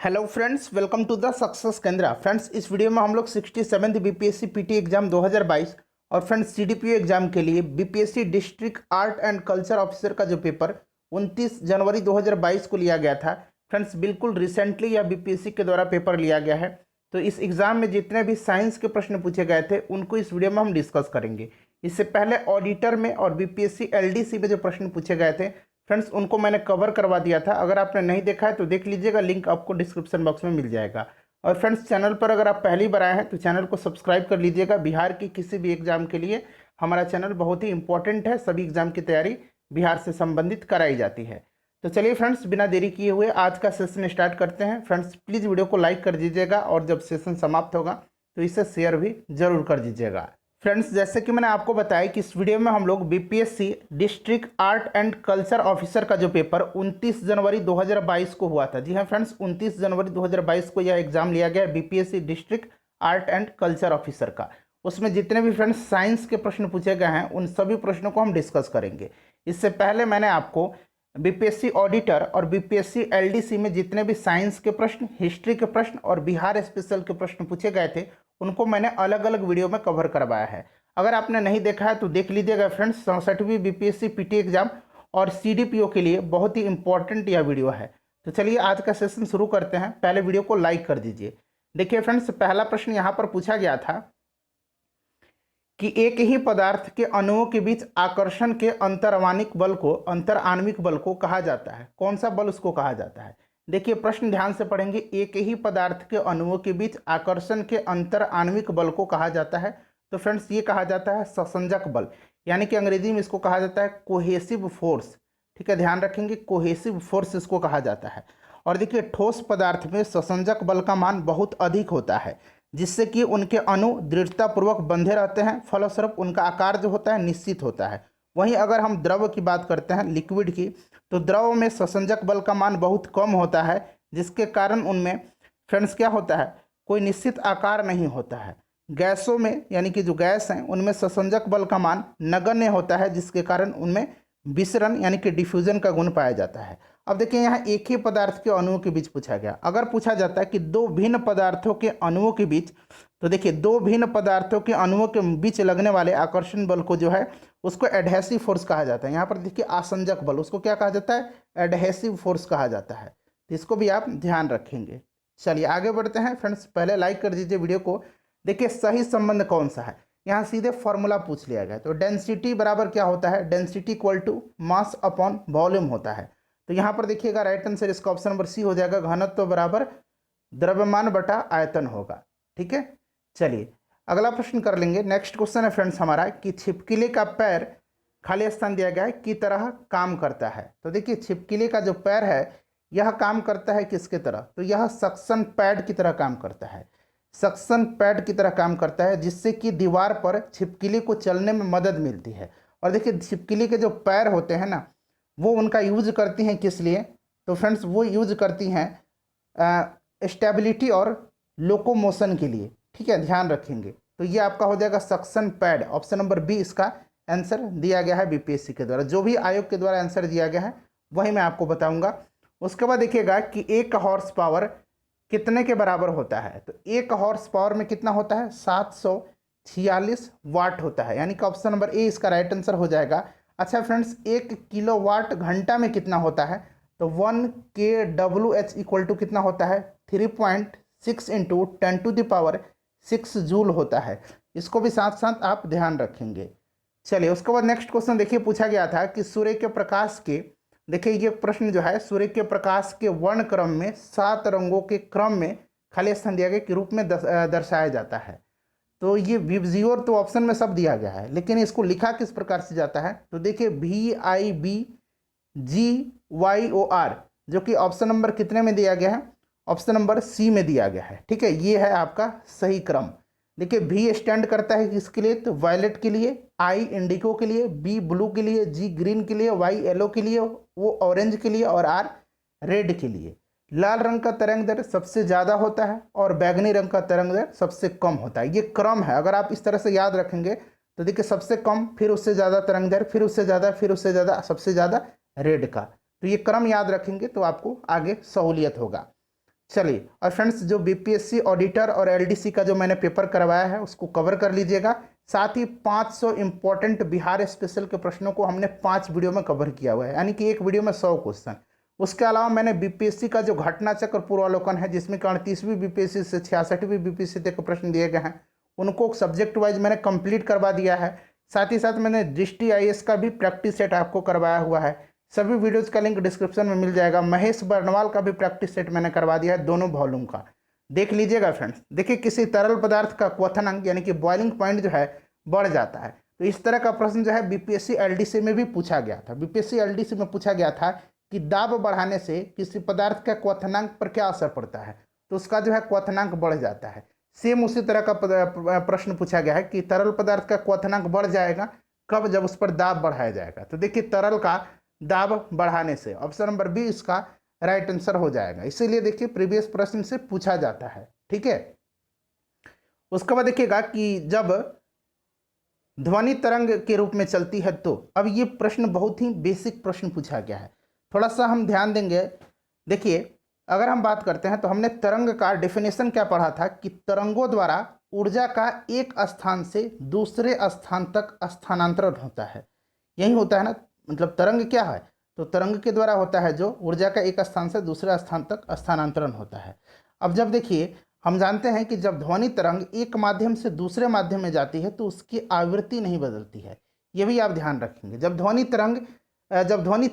Hello friends, welcome to the success Kendra. Friends, इस video में हम लोग 67th बीपीएससी पीटी एग्जाम 2022 और फ्रेंड्स सीडीपीओ एग्जाम के लिए BPSC district art and culture officer का जो पेपर 29 जनवरी 2022 को लिया गया था। फ्रेंड्स, बिल्कुल रिसेंटली यह बीपीएससी के द्वारा पेपर लिया गया है। तो इस एग्जाम में जितने भी साइंस के प्रश्न पूछे गए थे उनको इस वीडियो में हम डिस्कस करेंगे। इससे पहले ऑडिटर में और बीपीएससी एलडीसी में जो प्रश्न पूछे गए थे फ्रेंड्स, उनको मैंने कवर करवा दिया था। अगर आपने नहीं देखा है तो देख लीजिएगा, लिंक आपको डिस्क्रिप्शन बॉक्स में मिल जाएगा। और फ्रेंड्स, चैनल पर अगर आप पहली बार आए हैं तो चैनल को सब्सक्राइब कर लीजिएगा। बिहार की किसी भी एग्जाम के लिए हमारा चैनल बहुत ही इंपॉर्टेंट है। सभी एग्जाम की तैयारी बिहार से संबंधित कराई जाती है। तो चलिए फ्रेंड्स, बिना देरी किए हुए आज का सेशन स्टार्ट करते हैं। फ्रेंड्स, प्लीज़ वीडियो को लाइक कर दीजिएगा और जब सेशन समाप्त होगा तो इसे शेयर भी जरूर कर दीजिएगा। फ्रेंड्स, जैसे कि मैंने आपको बताया कि इस वीडियो में हम लोग BPSC district art and culture officer का जो पेपर 29 जनवरी 2022 को हुआ था। जी हाँ फ्रेंड्स, 29 जनवरी 2022 को यह एग्जाम लिया गया BPSC district art and culture officer का। उसमें जितने भी फ्रेंड्स साइंस के प्रश्न पूछे गए हैं उन सभी प्रश्नों को हम डिस्कस करेंगे। इससे पहले मैंने आपको बीपीएससी ऑडिटर और बीपीएससी एलडीसी में जितने भी साइंस के प्रश्न, हिस्ट्री के प्रश्न और बिहार स्पेशल के प्रश्न पूछे गए थे उनको मैंने अलग अलग वीडियो में कवर करवाया है। अगर आपने नहीं देखा है तो देख लीजिएगा। फ्रेंड्स, 67वीं बीपीएससी पीटी एग्जाम और सीडीपीओ के लिए बहुत ही इंपॉर्टेंट यह वीडियो है। तो चलिए आज का सेशन शुरू करते हैं। पहले वीडियो को लाइक कर दीजिए। देखिए फ्रेंड्स, पहला प्रश्न यहाँ पर पूछा गया था कि एक ही पदार्थ के अणुओं के बीच आकर्षण के अंतराण्विक बल को कहा जाता है। कौन सा बल उसको कहा जाता है? देखिए प्रश्न ध्यान से पढ़ेंगे। एक ही पदार्थ के अणुओं के बीच आकर्षण के अंतराण्विक बल को कहा जाता है। तो फ्रेंड्स, ये कहा जाता है ससंजक बल, यानी कि अंग्रेजी में इसको कहा जाता है कोहेसिव फोर्स। ठीक है, ध्यान रखेंगे, कोहेसिव फोर्स इसको कहा जाता है। और देखिए ठोस पदार्थ में ससंजक बल का मान बहुत अधिक होता है, जिससे कि उनके अणु दृढ़तापूर्वक बंधे रहते हैं। फलस्वरूप उनका आकार जो होता है निश्चित होता है। वहीं अगर हम द्रव की बात करते हैं, लिक्विड की, तो द्रव में ससंजक बल का मान बहुत कम होता है, जिसके कारण उनमें फ्रेंड्स क्या होता है, कोई निश्चित आकार नहीं होता है। गैसों में, यानी कि जो गैस हैं, उनमें ससंजक बल का मान नगण्य होता है, जिसके कारण उनमें विसरण यानी कि डिफ्यूजन का गुण पाया जाता है। अब देखिए यहाँ एक ही पदार्थ के अणुओं के बीच पूछा गया। अगर पूछा जाता है कि दो भिन्न पदार्थों के अणुओं के बीच, तो देखिए दो भिन्न पदार्थों के अणुओं के बीच लगने वाले आकर्षण बल को जो है उसको एडहेसिव फोर्स कहा जाता है। यहाँ पर देखिए आसंजक बल, उसको क्या कहा जाता है? एडहेसिव फोर्स कहा जाता है। तो इसको भी आप ध्यान रखेंगे। चलिए आगे बढ़ते हैं। फ्रेंड्स, पहले लाइक कर दीजिए वीडियो को। देखिए सही संबंध कौन सा है, यहाँ सीधे फॉर्मूला पूछ लिया गया। तो डेंसिटी बराबर क्या होता है? Density equal to mass upon volume होता है। तो यहाँ पर देखिएगा राइट आंसर इसका ऑप्शन नंबर सी हो जाएगा, घनत्व बराबर द्रव्यमान बटा आयतन होगा। ठीक है, चलिए अगला प्रश्न कर लेंगे। नेक्स्ट क्वेश्चन है फ्रेंड्स हमारा कि छिपकली का पैर, खाली स्थान दिया गया है, की तरह काम करता है। तो देखिए छिपकली का जो पैर है यह काम करता है किसके तरह? तो यह सक्शन पैड की तरह काम करता है। सक्शन पैड की तरह काम करता है, जिससे कि दीवार पर छिपकली को चलने में मदद मिलती है। और देखिए छिपकली के जो पैर होते हैं ना, वो उनका यूज करती हैं किस लिए? तो फ्रेंड्स, वो यूज करती हैं स्टेबिलिटी और लोकोमोशन के लिए। ठीक है, ध्यान रखेंगे। तो ये आपका हो जाएगा suction pad. Option number B इसका आंसर दिया गया है बीपीएससी के द्वारा। जो भी आयोग के द्वारा आंसर दिया गया है वही मैं आपको बताऊंगा। उसके बाद देखिएगा कि एक हॉर्स पावर कितने के बराबर होता है? तो एक हॉर्स पावर में कितना होता है? 746 वाट होता है, यानी कि ऑप्शन नंबर ए इसका राइट आंसर हो जाएगा। अच्छा फ्रेंड्स, 1 किलोवाट घंटा में कितना होता है? तो 1 kWh इक्वल टू कितना होता है? 3.6 इंटू 10⁻6 जूल होता है। इसको भी साथ साथ आप ध्यान रखेंगे। चलिए उसके बाद नेक्स्ट क्वेश्चन देखिए, पूछा गया था कि सूर्य के प्रकाश के, देखिए ये प्रश्न जो है, सूर्य के प्रकाश के वर्ण क्रम में 7 रंगों के क्रम में खाली स्थान दिया गया के रूप में दर्शाया जाता है। तो ये विबजियोर तो ऑप्शन में सब दिया गया है, लेकिन इसको लिखा किस प्रकार से जाता है? तो देखिए VIBGYOR, जो कि ऑप्शन नंबर कितने में दिया गया है? ऑप्शन नंबर सी में दिया गया है। ठीक है, ये है आपका सही क्रम। देखिए V स्टैंड करता है किसके लिए? तो वायलेट के लिए, I इंडिगो के लिए, B ब्लू के लिए, G ग्रीन के लिए, Y येलो के लिए, O ऑरेंज के लिए और R रेड के लिए। लाल रंग का तरंग दैर्ध्य सबसे ज़्यादा होता है और बैगनी रंग का तरंग दैर्ध्य सबसे कम होता है। ये क्रम है। अगर आप इस तरह से याद रखेंगे तो देखिए सबसे कम, फिर उससे ज़्यादा तरंग दैर्ध्य, फिर उससे ज़्यादा, फिर उससे ज़्यादा, सबसे ज़्यादा रेड का। तो ये क्रम याद रखेंगे तो आपको आगे सहूलियत होगा। चलिए, और फ्रेंड्स जो बीपीएससी ऑडिटर और एलडीसी का जो मैंने पेपर करवाया है उसको कवर कर लीजिएगा। साथ ही 500 इंपॉर्टेंट बिहार स्पेशल के प्रश्नों को हमने 5 वीडियो में कवर किया हुआ है, यानी कि एक वीडियो में 100 क्वेश्चन। उसके अलावा मैंने बीपीएससी का जो घटना चक्र पूर्वावलोकन है, जिसमें 38वीं बीपीएससी से 66वीं बीपीएससी तक के प्रश्न दिए गए हैं, उनको सब्जेक्ट वाइज मैंने कंप्लीट करवा दिया है। साथ ही साथ मैंने दृष्टि आईएएस का भी प्रैक्टिस सेट आपको करवाया हुआ है। सभी वीडियोज़ का लिंक डिस्क्रिप्शन में मिल जाएगा। महेश बर्नवाल का भी प्रैक्टिस सेट मैंने करवा दिया है, दोनों वॉल्यूम का, देख लीजिएगा फ्रेंड्स। देखिए, किसी तरल पदार्थ का क्वथनांक यानी कि बॉइलिंग पॉइंट जो है बढ़ जाता है, तो इस तरह का प्रश्न जो है बीपीएससी एलडीसी में भी पूछा गया था। बीपीएससी एलडीसी में पूछा गया था कि दाब बढ़ाने से किसी पदार्थ का क्वथनांक पर क्या असर पड़ता है, तो उसका जो है क्वथनांक बढ़ जाता है। सेम उसी तरह का प्रश्न पूछा गया है कि तरल पदार्थ का क्वथनांक बढ़ जाएगा कब, जब उस पर दाब बढ़ाया जाएगा। तो देखिए, तरल का दाब बढ़ाने से, ऑप्शन नंबर बी इसका राइट आंसर हो जाएगा। इसीलिए देखिए प्रीवियस प्रश्न से पूछा जाता है, ठीक है। उसके बाद देखिएगा कि जब ध्वनि तरंग के रूप में चलती है, तो अब ये प्रश्न बहुत ही बेसिक प्रश्न पूछा गया है, थोड़ा सा हम ध्यान देंगे। देखिए, अगर हम बात करते हैं तो हमने तरंग का डेफिनेशन क्या पढ़ा था कि तरंगों द्वारा ऊर्जा का एक स्थान से दूसरे स्थान तक स्थानांतरण होता है। यही होता है ना, मतलब तरंग क्या है, तो तरंग के द्वारा होता है जो ऊर्जा का एक स्थान से दूसरे स्थान तक स्थानांतरण होता है। अब जब देखिए, हम जानते हैं कि जब ध्वनि तरंग एक माध्यम से दूसरे माध्यम में जाती है तो उसकी आवृत्ति नहीं बदलती है, ये भी आप ध्यान रखेंगे। जब ध्वनि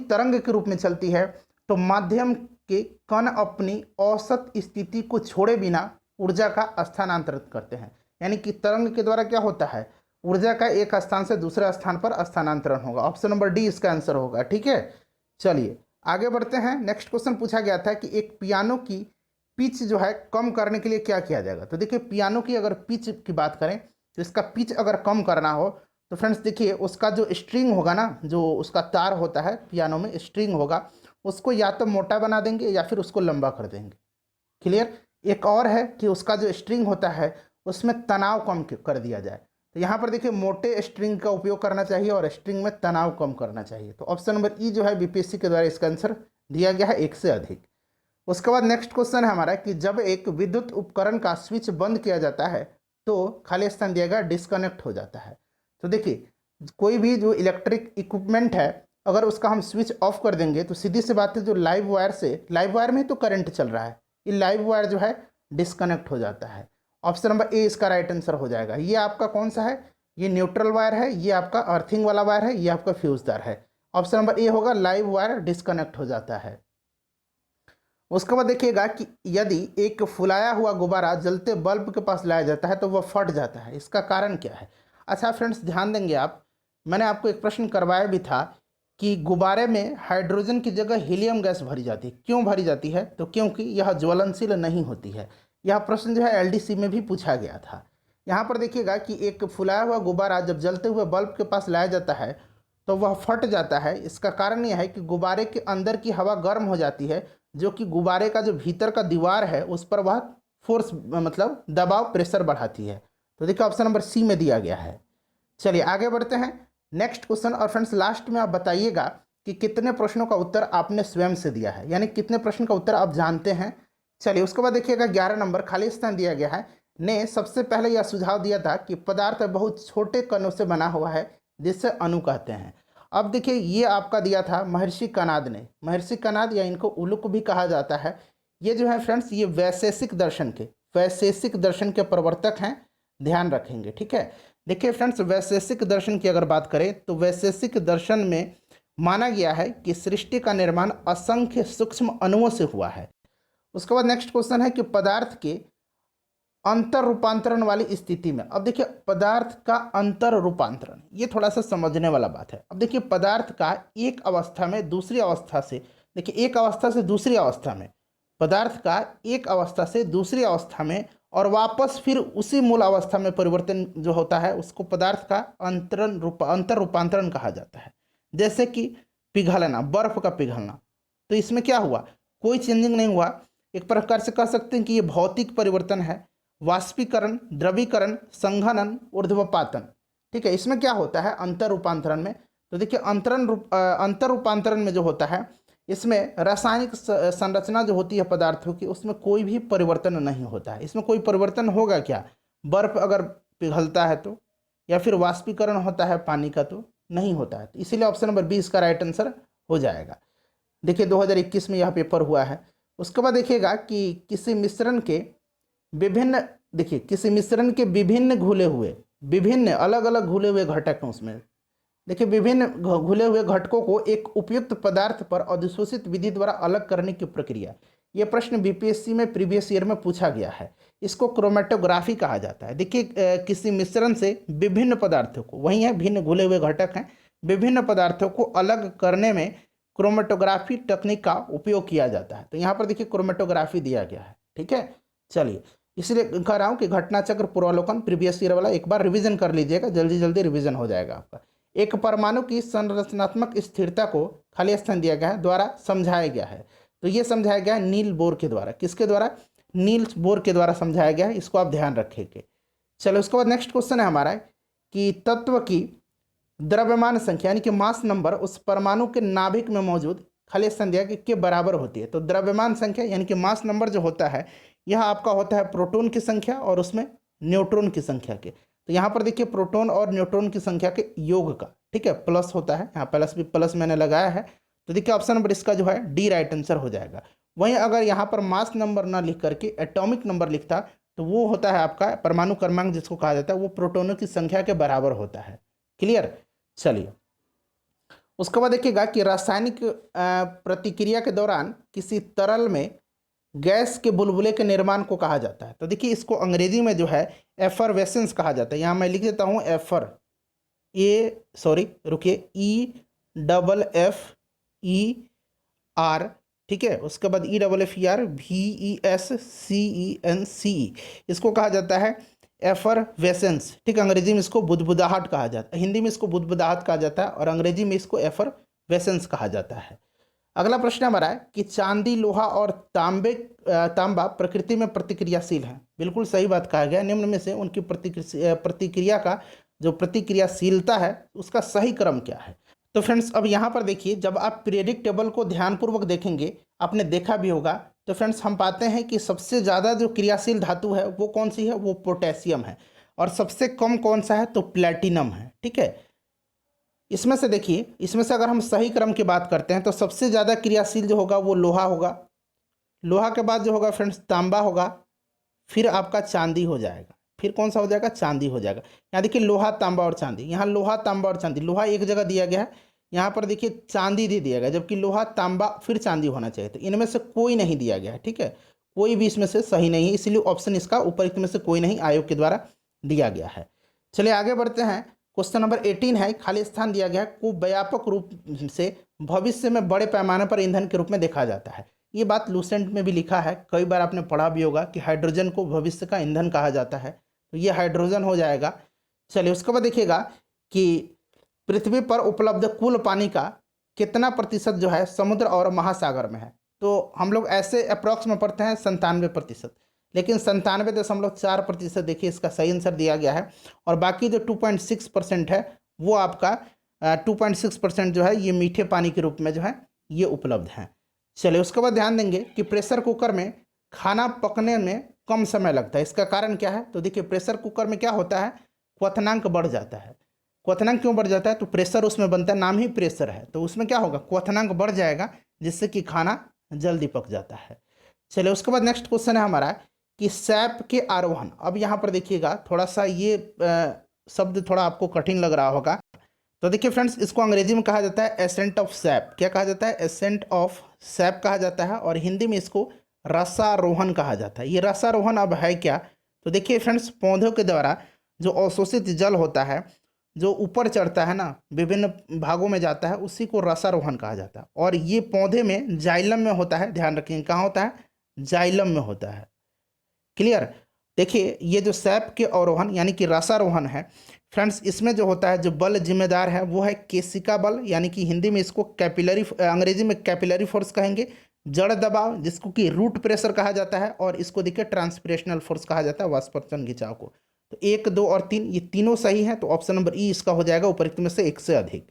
तरंग के रूप में चलती है तो माध्यम के कण अपनी औसत स्थिति को छोड़े बिना ऊर्जा का स्थानांतरित करते हैं, यानी कि तरंग के द्वारा क्या होता है, ऊर्जा का एक स्थान से दूसरे स्थान पर स्थानांतरण होगा। ऑप्शन नंबर डी इसका आंसर होगा, ठीक है। चलिए आगे बढ़ते हैं। नेक्स्ट क्वेश्चन पूछा गया था कि एक पियानो की पिच जो है कम करने के लिए क्या किया जाएगा। तो देखिए, पियानो की अगर पिच की बात करें तो इसका पिच अगर कम करना हो तो फ्रेंड्स देखिए, उसका जो स्ट्रिंग होगा ना, जो उसका तार होता है पियानो में स्ट्रिंग होगा, उसको या तो मोटा बना देंगे या फिर उसको लंबा कर देंगे। क्लियर। एक और है कि उसका जो स्ट्रिंग होता है उसमें तनाव कम कर दिया जाए। तो यहाँ पर देखिए, मोटे स्ट्रिंग का उपयोग करना चाहिए और स्ट्रिंग में तनाव कम करना चाहिए। तो ऑप्शन नंबर ई जो है बीपीएससी के द्वारा इसका आंसर दिया गया है, एक से अधिक। उसके बाद नेक्स्ट क्वेश्चन है हमारा कि जब एक विद्युत उपकरण का स्विच बंद किया जाता है तो खाली स्थान दिया गया डिस्कनेक्ट हो जाता है। तो देखिए, कोई भी जो इलेक्ट्रिक इक्विपमेंट है, अगर उसका हम स्विच ऑफ कर देंगे तो सीधी सी बात है, जो लाइव वायर में तो करंट चल रहा है, ये लाइव वायर जो है डिस्कनेक्ट हो जाता है। ऑप्शन नंबर ए इसका राइट आंसर हो जाएगा। ये आपका कौन सा है, ये न्यूट्रल वायर है, ये आपका अर्थिंग वाला वायर है, ये आपका फ्यूजदार है। ऑप्शन नंबर ए होगा, लाइव वायर डिस्कनेक्ट हो जाता है। उसके बाद देखिएगा कि यदि एक फुलाया हुआ गुब्बारा जलते बल्ब के पास लाया जाता है तो वह फट जाता है, इसका कारण क्या है। अच्छा फ्रेंड्स, ध्यान देंगे आप, मैंने आपको एक प्रश्न करवाया भी था कि गुब्बारे में हाइड्रोजन की जगह हीलियम गैस भरी जाती है। क्यों भरी जाती है, तो क्योंकि यह ज्वलनशील नहीं होती है। यह प्रश्न जो है एलडीसी में भी पूछा गया था। यहाँ पर देखिएगा कि एक फुलाया हुआ गुब्बारा जब जलते हुए बल्ब के पास लाया जाता है तो वह फट जाता है। इसका कारण यह है कि गुब्बारे के अंदर की हवा गर्म हो जाती है, जो कि गुब्बारे का जो भीतर का दीवार है उस पर वह फोर्स, मतलब दबाव, प्रेशर बढ़ाती है। तो देखिए, ऑप्शन नंबर सी में दिया गया है। चलिए आगे बढ़ते हैं नेक्स्ट क्वेश्चन। और फ्रेंड्स, लास्ट में आप बताइएगा कि कितने प्रश्नों का उत्तर आपने स्वयं से दिया है, यानी कितने प्रश्न का उत्तर आप जानते हैं। चलिए उसके बाद देखिएगा 11 नंबर खाली स्थान दिया गया है, ने सबसे पहले यह सुझाव दिया था कि पदार्थ बहुत छोटे कणों से बना हुआ है जिससे अणु कहते हैं। अब देखिए, ये आपका दिया था महर्षि कनाद ने। महर्षि कनाद या इनको उलुक भी कहा जाता है। ये जो है फ्रेंड्स, ये वैशेषिक दर्शन के प्रवर्तक हैं, ध्यान रखेंगे, ठीक है। देखिए फ्रेंड्स, वैशेषिक दर्शन की अगर बात करें तो वैशेषिक दर्शन में माना गया है कि सृष्टि का निर्माण असंख्य सूक्ष्म अणुओं से हुआ है। उसके बाद नेक्स्ट क्वेश्चन है कि पदार्थ के अंतर रूपांतरण वाली स्थिति में, अब देखिए पदार्थ का अंतर रूपांतरण, ये थोड़ा सा समझने वाला बात है। अब देखिए, पदार्थ का एक अवस्था में दूसरी अवस्था से, देखिए एक अवस्था से दूसरी अवस्था में, पदार्थ का एक अवस्था से दूसरी अवस्था में और वापस फिर उसी मूल अवस्था में परिवर्तन जो होता है उसको पदार्थ का अंतर रूपांतरण कहा जाता है। जैसे कि पिघलना, बर्फ का पिघलना, तो इसमें क्या हुआ, कोई चेंजिंग नहीं हुआ। एक प्रकार से कह सकते हैं कि ये भौतिक परिवर्तन है। वाष्पीकरण, द्रवीकरण, संघनन, ऊर्ध्वपातन, ठीक है। इसमें क्या होता है अंतर रूपांतरण में, तो देखिए अंतर रूपांतरण में जो होता है इसमें रासायनिक संरचना जो होती है पदार्थों की, उसमें कोई भी परिवर्तन नहीं होता है। इसमें कोई परिवर्तन होगा क्या? बर्फ अगर पिघलता है तो, या फिर वाष्पीकरण होता है पानी का तो नहीं होता है। तो इसीलिए ऑप्शन नंबर बी इसका राइट आंसर हो जाएगा। देखिए 2021 में यह पेपर हुआ है। उसके बाद देखिएगा कि किसी मिश्रण के विभिन्न, देखिए किसी मिश्रण के विभिन्न घुले हुए, विभिन्न अलग अलग घुले हुए घटक हैं उसमें। देखिए विभिन्न घुले हुए घटकों को एक उपयुक्त पदार्थ पर अधिशोषित विधि द्वारा अलग करने की प्रक्रिया, यह प्रश्न बीपीएससी में प्रीवियस ईयर में पूछा गया है। इसको क्रोमेटोग्राफी कहा जाता है। देखिए किसी मिश्रण से विभिन्न पदार्थों को, वही है भिन्न घुले हुए घटक हैं, विभिन्न पदार्थों को अलग करने में क्रोमेटोग्राफी तकनीक का उपयोग किया जाता है। तो यहाँ पर देखिए क्रोमेटोग्राफी दिया गया है। ठीक है, चलिए इसलिए कह रहा हूँ कि घटना चक्र पूर्वावलोकन प्रीवियस ईयर वाला एक बार रिवीजन कर लीजिएगा, जल्दी जल्दी रिवीजन हो जाएगा आपका। एक परमाणु की संरचनात्मक स्थिरता को खाली स्थान दिया गया है द्वारा समझाया गया है। तो ये समझाया गया है नील बोर के द्वारा। किसके द्वारा? नील्स बोर के द्वारा समझाया गया है, इसको आप ध्यान रखेंगे। चलो उसके बाद नेक्स्ट क्वेश्चन है हमारा कि तत्व की द्रव्यमान संख्या यानी कि मास नंबर उस परमाणु के नाभिक में मौजूद खाली स्थान दिया के बराबर होती है। तो द्रव्यमान संख्या यानी कि मास नंबर जो होता है यह आपका होता है प्रोटॉन की संख्या और उसमें न्यूट्रॉन की संख्या के। तो यहाँ पर देखिए प्रोटॉन और न्यूट्रॉन की संख्या के योग का, ठीक है, प्लस होता है, यहाँ प्लस भी प्लस मैंने लगाया है। तो देखिए ऑप्शन नंबर इसका जो है डी राइट आंसर हो जाएगा। वहीं अगर यहाँ पर मास नंबर ना लिख करके एटॉमिक नंबर लिखता तो वो होता है आपका परमाणु क्रमांक जिसको कहा जाता है, वो प्रोटॉनों की संख्या के बराबर होता है। क्लियर? चलिए उसके बाद देखिएगा कि रासायनिक प्रतिक्रिया के दौरान किसी तरल में गैस के बुलबुले के निर्माण को कहा जाता है। तो देखिए इसको अंग्रेजी में जो है एफरवेसेंस कहा जाता है। यहाँ मैं लिख देता हूँ EFFER, ठीक है। उसके बाद EFFERVESCENCE, इसको कहा जाता है एफरवेसेंस, ठीक। अंग्रेजी में इसको बुदबुदाहट कहा जाता है, हिंदी में इसको बुदबुदाहट कहा जाता है और अंग्रेजी में इसको एफरवेसेंस कहा जाता है। अगला प्रश्न हमारा है कि चांदी, लोहा और तांबा प्रकृति में प्रतिक्रियाशील है। बिल्कुल सही बात कहा गया। निम्न में से उनकी प्रतिक्रिया का जो प्रतिक्रियाशीलता है उसका सही क्रम क्या है? तो फ्रेंड्स अब यहाँ पर देखिए, जब आप पीरियडिक टेबल को ध्यानपूर्वक देखेंगे, आपने देखा भी होगा, तो फ्रेंड्स हम पाते हैं कि सबसे ज़्यादा जो क्रियाशील धातु है वो कौन सी है? वो पोटेशियम है। और सबसे कम कौन सा है? तो प्लैटिनम है, ठीक है। इसमें से देखिए, इसमें से अगर हम सही क्रम की बात करते हैं तो सबसे ज़्यादा क्रियाशील जो होगा वो लोहा होगा, लोहा के बाद जो होगा फ्रेंड्स तांबा होगा, फिर आपका चांदी हो जाएगा। फिर कौन सा हो जाएगा? चांदी हो जाएगा। यहाँ देखिए लोहा, तांबा और चांदी, यहाँ लोहा, तांबा और चांदी, लोहा एक जगह दिया गया है, यहाँ पर देखिए चांदी दे दिया गया, जबकि लोहा, तांबा फिर चांदी होना चाहिए। तो इनमें से कोई नहीं दिया गया है, ठीक है, कोई भी इसमें से सही नहीं है, इसलिए ऑप्शन इसका उपर्युक्त में से कोई नहीं आयोग के द्वारा दिया गया है। चलिए आगे बढ़ते हैं। क्वेश्चन नंबर 18 है, खाली स्थान दिया गया है को व्यापक रूप से भविष्य में बड़े पैमाने पर ईंधन के रूप में देखा जाता है। ये बात लूसेंट में भी लिखा है, कई बार आपने पढ़ा भी होगा कि हाइड्रोजन को भविष्य का ईंधन कहा जाता है, तो ये हाइड्रोजन हो जाएगा। चलिए उसके बाद देखिएगा कि पृथ्वी पर उपलब्ध कुल पानी का कितना प्रतिशत जो है समुद्र और महासागर में है? तो हम लोग ऐसे अप्रॉक्स में पढ़ते हैं 97%, लेकिन 97.4% देखिए इसका सही आंसर दिया गया है। और बाकी जो 2.6% है वो आपका 2.6% जो है ये मीठे पानी के रूप में जो है ये उपलब्ध है। चलिए उसके बाद ध्यान देंगे कि प्रेशर कुकर में खाना पकने में कम समय लगता है, इसका कारण क्या है? तो देखिए प्रेशर कुकर में क्या होता है? क्वथनांक बढ़ जाता है। क्वथनांक क्यों बढ़ जाता है? तो प्रेशर उसमें बनता है, नाम ही प्रेशर है, तो उसमें क्या होगा? क्वथनांक बढ़ जाएगा, जिससे कि खाना जल्दी पक जाता है। चलिए उसके बाद नेक्स्ट क्वेश्चन है हमारा कि सैप के आरोहण। अब यहाँ पर देखिएगा थोड़ा सा ये शब्द थोड़ा आपको कठिन लग रहा होगा। तो देखिए फ्रेंड्स, इसको अंग्रेजी में कहा जाता है एसेंट ऑफ सैप। क्या कहा जाता है? एसेंट ऑफ सैप कहा जाता है, और हिंदी में इसको रसारोहण कहा जाता है। ये रसारोहण अब है क्या? तो देखिए फ्रेंड्स, पौधों के द्वारा जो अवशोषित जल होता है, जो ऊपर चढ़ता है ना, विभिन्न भागों में जाता है, उसी को रसारोहण कहा जाता है। और ये पौधे में जाइलम में होता है, ध्यान रखिए कहाँ होता है? जाइलम में होता है। क्लियर? देखिए ये जो सैप के आरोहण यानी कि रसारोहण है फ्रेंड्स, इसमें जो होता है, जो बल जिम्मेदार है वो है केशिका बल, यानी कि हिंदी में इसको कैपिलरी, अंग्रेजी में कैपिलरी फोर्स कहेंगे। जड़ दबाव जिसको कि रूट प्रेशर कहा जाता है, और इसको देखिए ट्रांसपिरेशनल फोर्स कहा जाता है, वाष्पोत्सर्जन खिंचाव को। तो 1, 2 और 3 ये तीनों सही है, तो ऑप्शन नंबर ई इसका हो जाएगा, उपरोक्त में से एक से अधिक।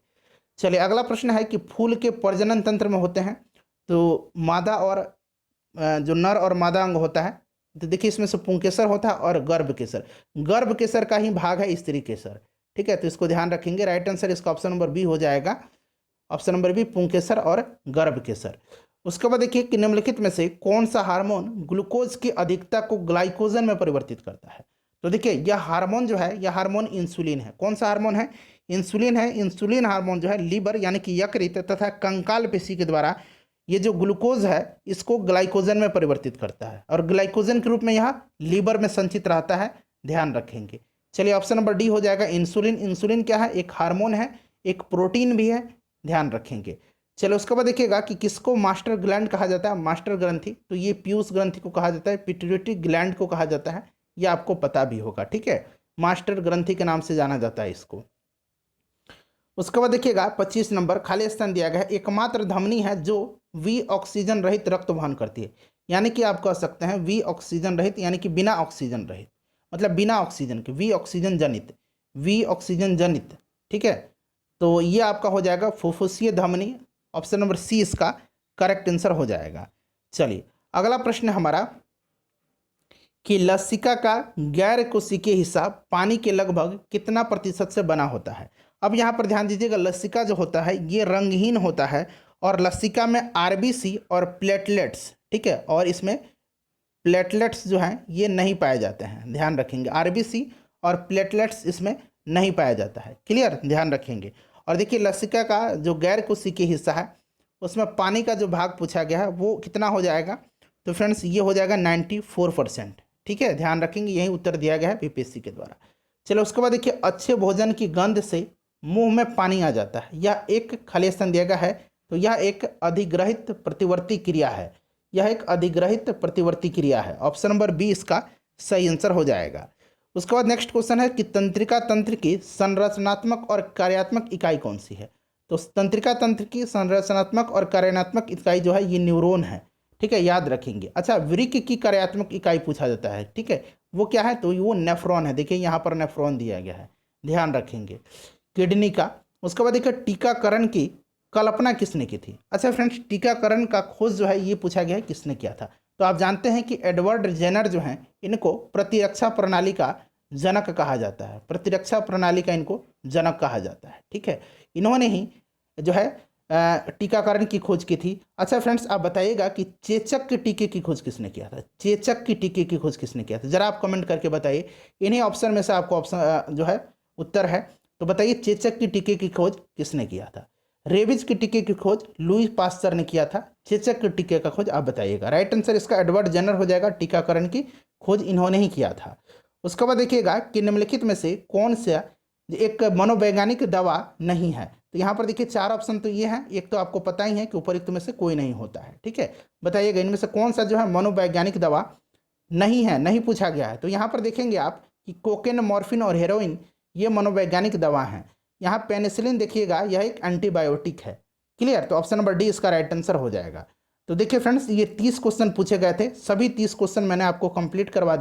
चलिए अगला प्रश्न है कि फूल के प्रजनन तंत्र में होते हैं तो मादा और जो नर और मादा अंग होता है, तो देखिए इसमें से पुंकेसर होता है और गर्भकेसर। गर्भकेसर का ही भाग है स्त्री केसर। ठीक है, तो इसको ध्यान रखेंगे। राइट आंसर इसका ऑप्शन नंबर बी हो जाएगा। ऑप्शन नंबर बी पुंकेसर और गर्भकेसर। उसके बाद देखिए कि निम्नलिखित में से कौन सा हार्मोन ग्लूकोज की अधिकता को ग्लाइकोजन में परिवर्तित करता है। तो देखिए यह हार्मोन जो है, यह हार्मोन इंसुलिन है। कौन सा हार्मोन है? इंसुलिन है। इंसुलिन हार्मोन जो है लीवर यानी कि यकृत तथा कंकाल पेशी के द्वारा ये जो ग्लूकोज है इसको ग्लाइकोजन में परिवर्तित करता है, और ग्लाइकोजन के रूप में यह लीवर में संचित रहता है। ध्यान रखेंगे। चलिए ऑप्शन नंबर डी हो जाएगा इंसुलिन। इंसुलिन क्या है? एक हार्मोन है, एक प्रोटीन भी है। ध्यान रखेंगे। चलो उसके बाद देखिएगा कि किसको मास्टर ग्लैंड कहा जाता है। मास्टर ग्रंथि, तो ये पीयूष ग्रंथि को कहा जाता है, पिट्यूटरी ग्लैंड को कहा जाता है। ये आपको पता भी होगा। ठीक है, मास्टर ग्रंथि के नाम से जाना जाता है इसको। उसके बाद देखिएगा 25 नंबर खाली स्थान दिया गया है। एकमात्र धमनी है जो वी ऑक्सीजन रहित रक्त वहन करती है। यानी कि आप कह सकते हैं वी ऑक्सीजन रहित, यानी कि बिना ऑक्सीजन रहित, मतलब बिना ऑक्सीजन के, वी ऑक्सीजन जनित, वी ऑक्सीजन जनित। ठीक है, तो ये आपका हो जाएगा फुफ्फुसीय धमनी। ऑप्शन नंबर सी इसका करेक्ट आंसर हो जाएगा। चलिए अगला प्रश्न हमारा कि लसिका का गैर कोशिकीय हिस्सा पानी के लगभग कितना प्रतिशत से बना होता है। अब यहाँ पर ध्यान दीजिएगा, लसिका जो होता है ये रंगहीन होता है, और लसिका में आरबीसी और प्लेटलेट्स, ठीक है, और इसमें प्लेटलेट्स जो हैं ये नहीं पाए जाते हैं। ध्यान रखेंगे, आरबीसी और प्लेटलेट्स इसमें नहीं पाया जाता है। क्लियर, ध्यान रखेंगे। और देखिए लसिका का जो गैर कोशिकीय हिस्सा है उसमें पानी का जो भाग पूछा गया है वो कितना हो जाएगा। तो फ्रेंड्स ये हो जाएगा 94%। ठीक है, ध्यान रखेंगे, यही उत्तर दिया गया है बीपीएससी के द्वारा। चलो उसके बाद देखिए अच्छे भोजन की गंध से मुंह में पानी आ जाता है, यह एक खाली स्थान दिया गया है। तो यह एक अधिग्रहित प्रतिवर्ती क्रिया है। यह एक अधिग्रहित प्रतिवर्ती क्रिया है। ऑप्शन नंबर बी इसका सही आंसर हो जाएगा। उसके बाद नेक्स्ट क्वेश्चन है कि तंत्रिका तंत्र की संरचनात्मक और कार्यात्मक इकाई कौन सी है। तो तंत्रिका तंत्र की संरचनात्मक और कार्यात्मक इकाई जो है ये न्यूरॉन है। ठीक है, याद रखेंगे। अच्छा, वृक्क की कार्यात्मक इकाई पूछा जाता है। ठीक है, वो क्या है? तो वो नेफ्रॉन है। देखिए यहाँ पर नेफ्रॉन दिया गया है, ध्यान रखेंगे। किडनी का। उसके बाद देखिए टीकाकरण की कल्पना किसने की थी। अच्छा फ्रेंड्स, टीकाकरण का खोज जो है ये पूछा गया है किसने किया था। तो आप जानते हैं कि एडवर्ड जेनर जो हैं इनको प्रतिरक्षा प्रणाली का जनक कहा जाता है। प्रतिरक्षा प्रणाली का इनको जनक कहा जाता है। ठीक है, इन्होंने ही जो है टीकाकरण की खोज की थी। अच्छा फ्रेंड्स, आप बताइएगा कि चेचक के टीके की खोज किसने किया था। चेचक की टीके की खोज किसने किया था, जरा आप कमेंट करके बताइए। इन्हीं ऑप्शन में से आपको ऑप्शन जो है उत्तर है, तो बताइए चेचक की टीके की खोज किसने किया था। रेबीज के टीके की खोज लुई पास्चर ने किया था। चेचक के टीके का खोज आप बताइएगा। राइट आंसर इसका एडवर्ड जेनर हो जाएगा। टीकाकरण की खोज इन्होंने ही किया था। उसके बाद देखिएगा कि निम्नलिखित में से कौन सा एक मनोवैज्ञानिक दवा नहीं है। तो यहाँ पर देखिए 4 ऑप्शन तो ये हैं। एक तो आपको पता ही है कि उपरोक्त में से कोई नहीं होता है। ठीक है, बताइएगा इनमें से कौन सा जो है मनोवैज्ञानिक दवा नहीं है, नहीं पूछा गया है। तो यहाँ पर देखेंगे आप कि कोकेन, मॉर्फिन और हेरोइन ये मनोवैज्ञानिक दवा हैं। यहाँ पेनिसिलिन देखिएगा, यह एक एंटीबायोटिक है। क्लियर, तो ऑप्शन नंबर डी इसका राइट आंसर हो जाएगा। तो देखिए फ्रेंड्स, ये 30 क्वेश्चन पूछे गए थे। सभी 30 क्वेश्चन मैंने आपको कंप्लीट करवा दिया।